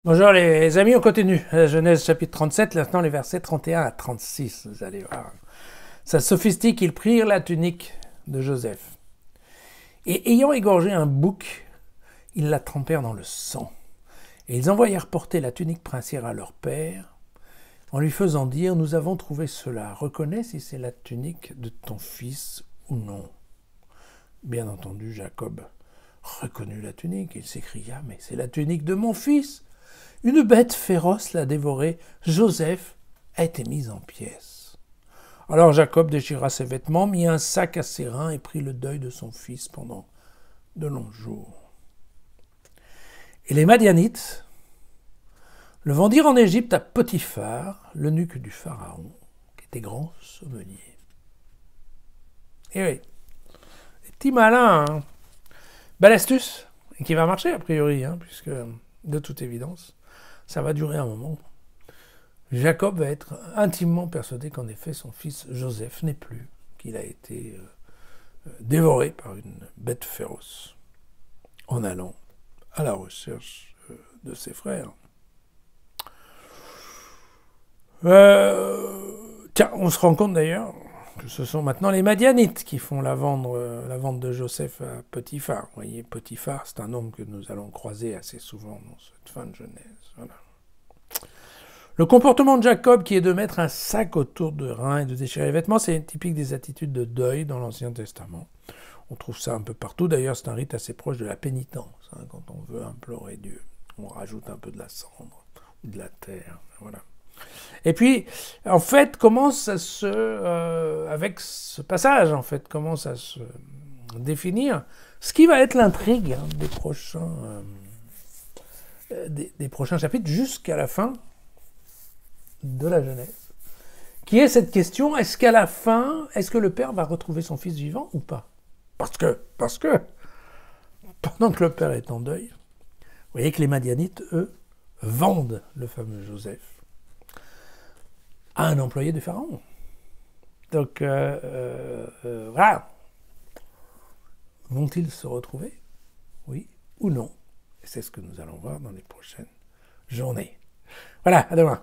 Bonjour les amis, on continue. Genèse chapitre 37, maintenant les versets 31 à 36, vous allez voir. Ça sophistique, ils prirent la tunique de Joseph. Et ayant égorgé un bouc, ils la trempèrent dans le sang. Et ils envoyèrent porter la tunique princière à leur père, en lui faisant dire, nous avons trouvé cela, reconnais si c'est la tunique de ton fils ou non. Bien entendu, Jacob reconnut la tunique, il s'écria, mais c'est la tunique de mon fils. Une bête féroce l'a dévoré. Joseph a été mis en pièces. Alors Jacob déchira ses vêtements, mit un sac à ses reins et prit le deuil de son fils pendant de longs jours. Et les Madianites le vendirent en Égypte à Potiphar, l'eunuque du Pharaon, qui était grand sommelier. Et oui, les petits malins, hein. Belle astuce, et qui va marcher a priori, puisque de toute évidence, ça va durer un moment. Jacob va être intimement persuadé qu'en effet son fils Joseph n'est plus, qu'il a été dévoré par une bête féroce en allant à la recherche de ses frères. Tiens, on se rend compte d'ailleurs que ce sont maintenant les Madianites qui font la vente de Joseph à Potiphar. Vous voyez, Potiphar, c'est un homme que nous allons croiser assez souvent dans cette fin de Genèse. Voilà. Le comportement de Jacob, qui est de mettre un sac autour de reins et de déchirer les vêtements, c'est typique des attitudes de deuil dans l'Ancien Testament. On trouve ça un peu partout. D'ailleurs, c'est un rite assez proche de la pénitence. Quand on veut implorer Dieu, on rajoute un peu de la cendre ou de la terre. Voilà. Et puis, en fait, commence à avec ce passage, en fait, commence à se définir ce qui va être l'intrigue des prochains chapitres jusqu'à la fin de la Genèse, qui est cette question, est-ce qu'à la fin, est-ce que le père va retrouver son fils vivant ou pas ? Parce que, pendant que le père est en deuil, vous voyez que les Madianites, eux, vendent le fameux Joseph à un employé du Pharaon. Donc, voilà. Vont-ils se retrouver ? Oui ou non ? Et c'est ce que nous allons voir dans les prochaines journées. Voilà, à demain.